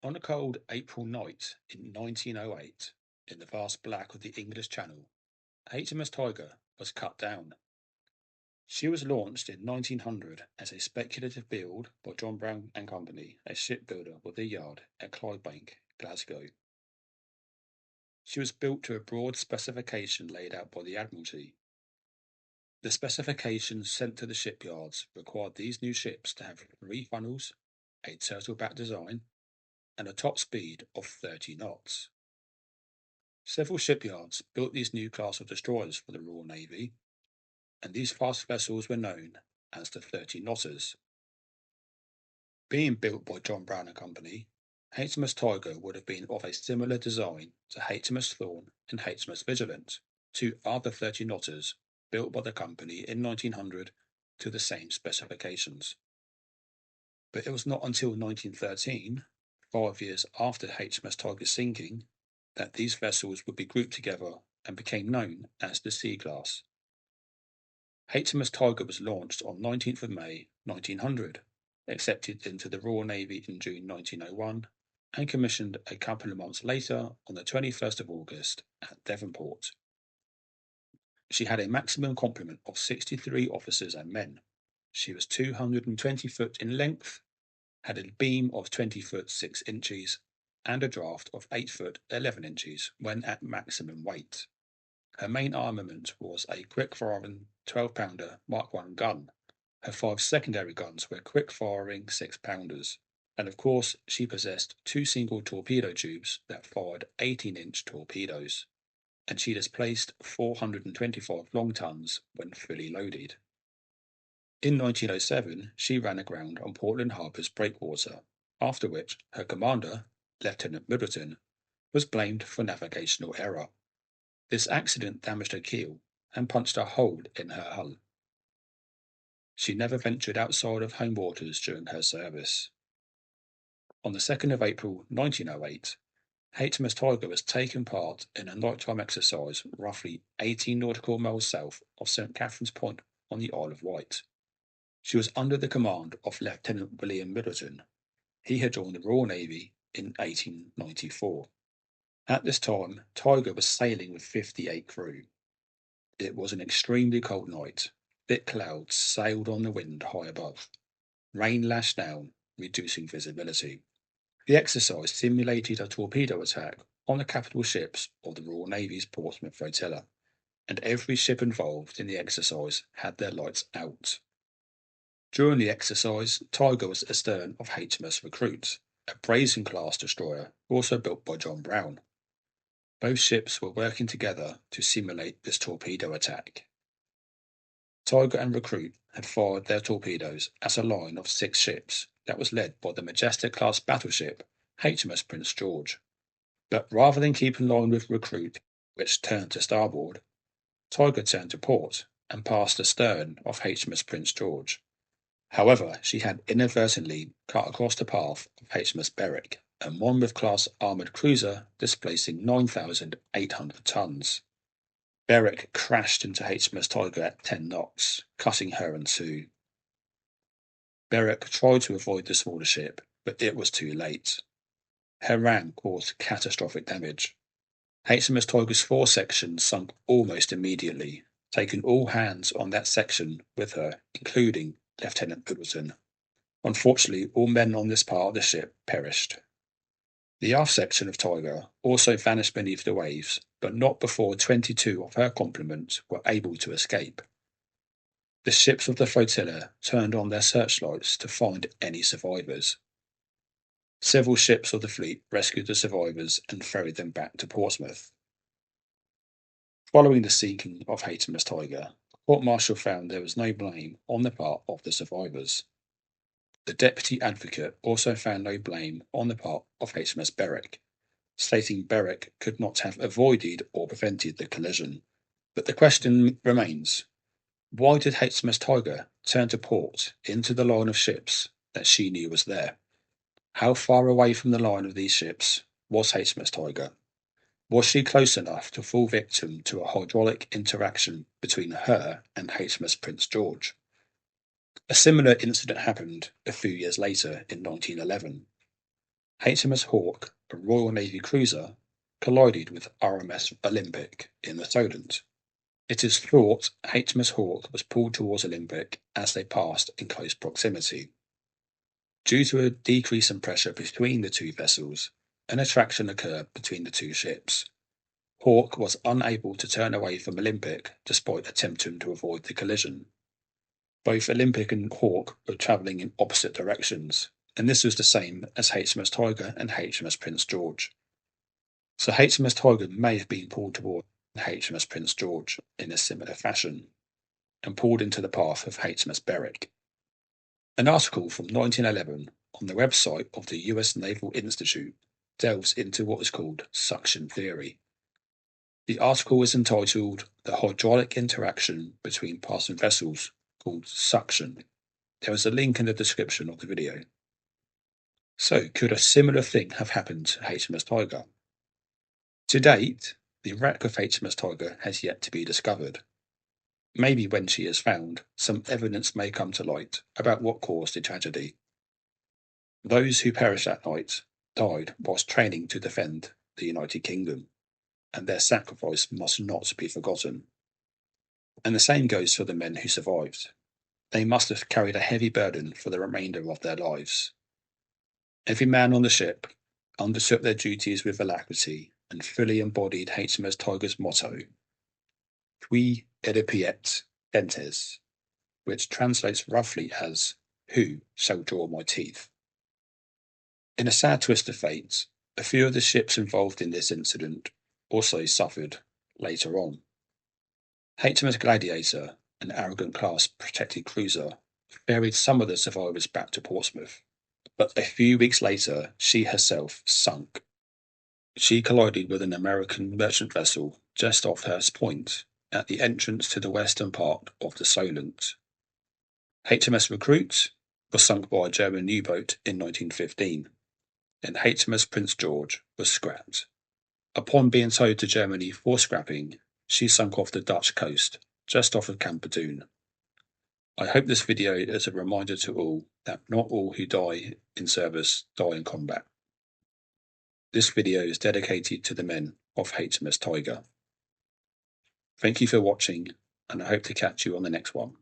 On a cold April night in 1908, in the vast black of the English Channel, HMS Tiger was cut down. She was launched in 1900 as a speculative build by John Brown and Company, a shipbuilder with a yard at Clydebank, Glasgow. She was built to a broad specification laid out by the Admiralty. The specifications sent to the shipyards required these new ships to have 3 funnels, a turtleback design, and a top speed of 30 knots. Several shipyards built these new class of destroyers for the Royal Navy, and these fast vessels were known as the 30 knotters. Being built by John Brown and Company, HMS Tiger would have been of a similar design to HMS Thorn and HMS Vigilant, two other 30 knotters built by the company in 1900 to the same specifications. But it was not until 1913, 5 years after HMS Tiger's sinking, that these vessels would be grouped together and became known as the Sea class. HMS Tiger was launched on 19th of May 1900, accepted into the Royal Navy in June 1901, and commissioned a couple of months later on the 21st of August at Devonport. She had a maximum complement of 63 officers and men. She was 220 foot in length, had a beam of 20 foot 6 inches, and a draft of 8 foot 11 inches when at maximum weight. Her main armament was a quick-firing 12-pounder Mark I gun. Her 5 secondary guns were quick-firing 6-pounders, and of course she possessed 2 single torpedo tubes that fired 18-inch torpedoes, and she displaced 425 long tons when fully loaded. In 1907, she ran aground on Portland Harbour's breakwater, after which her commander, Lieutenant Middleton, was blamed for navigational error. This accident damaged her keel and punched a hole in her hull. She never ventured outside of home waters during her service. On the 2nd of April 1908, HMS Tiger was taking part in a nighttime exercise roughly 18 nautical miles south of St. Catherine's Point on the Isle of Wight. She was under the command of Lieutenant William Middleton. He had joined the Royal Navy in 1894. At this time, Tiger was sailing with 58 crew. It was an extremely cold night. Thick clouds sailed on the wind high above. Rain lashed down, reducing visibility. The exercise simulated a torpedo attack on the capital ships of the Royal Navy's Portsmouth Flotilla, and every ship involved in the exercise had their lights out. During the exercise, Tiger was astern of HMS Recruit, a Brazen-class destroyer also built by John Brown. Both ships were working together to simulate this torpedo attack. Tiger and Recruit had fired their torpedoes at a line of 6 ships that was led by the Majestic-class battleship HMS Prince George. But rather than keep in line with Recruit, which turned to starboard, Tiger turned to port and passed astern of HMS Prince George. However, she had inadvertently cut across the path of HMS Berwick, a Monmouth-class armoured cruiser displacing 9,800 tons. Berwick crashed into HMS Tiger at 10 knots, cutting her in two. Berwick tried to avoid the smaller ship, but it was too late. Her ram caused catastrophic damage. HMS Tiger's fore section sunk almost immediately, taking all hands on that section with her, including Lieutenant Middleton. Unfortunately, all men on this part of the ship perished. The aft section of Tiger also vanished beneath the waves, but not before 22 of her complement were able to escape. The ships of the flotilla turned on their searchlights to find any survivors. Several ships of the fleet rescued the survivors and ferried them back to Portsmouth. Following the sinking of HMS Tiger, the court-martial found there was no blame on the part of the survivors. The Deputy Advocate also found no blame on the part of HMS Berwick, stating Berwick could not have avoided or prevented the collision. But the question remains, why did HMS Tiger turn to port into the line of ships that she knew was there? How far away from the line of these ships was HMS Tiger? Was she close enough to fall victim to a hydraulic interaction between her and HMS Prince George? A similar incident happened a few years later in 1911. HMS Hawke, a Royal Navy cruiser, collided with RMS Olympic in the Solent. It is thought HMS Hawke was pulled towards Olympic as they passed in close proximity. Due to a decrease in pressure between the two vessels, an attraction occurred between the two ships. Hawke was unable to turn away from Olympic despite attempting to avoid the collision. Both Olympic and Hawke were travelling in opposite directions, and this was the same as HMS Tiger and HMS Prince George. So HMS Tiger may have been pulled toward HMS Prince George in a similar fashion, and pulled into the path of HMS Berwick. An article from 1911 on the website of the US Naval Institute delves into what is called suction theory. The article is entitled "The Hydraulic Interaction Between Passing Vessels Called Suction." There is a link in the description of the video. So, could a similar thing have happened to HMS Tiger? To date, the wreck of HMS Tiger has yet to be discovered. Maybe when she is found, some evidence may come to light about what caused the tragedy. Those who perished that night died whilst training to defend the United Kingdom, and their sacrifice must not be forgotten. And the same goes for the men who survived. They must have carried a heavy burden for the remainder of their lives. Every man on the ship undertook their duties with alacrity and fully embodied HMS Tiger's motto, "Qui edipiet dentes," which translates roughly as, "Who shall draw my teeth?" In a sad twist of fate, a few of the ships involved in this incident also suffered later on. HMS Gladiator, an Arrogant-class protected cruiser, ferried some of the survivors back to Portsmouth, but a few weeks later she herself sunk. She collided with an American merchant vessel just off Hurst Point, at the entrance to the western part of the Solent. HMS Recruit was sunk by a German U-boat in 1915, and HMS Prince George was scrapped. Upon being towed to Germany for scrapping, she sunk off the Dutch coast, just off of Camperdoon. I hope this video is a reminder to all that not all who die in service die in combat. This video is dedicated to the men of HMS Tiger. Thank you for watching, and I hope to catch you on the next one.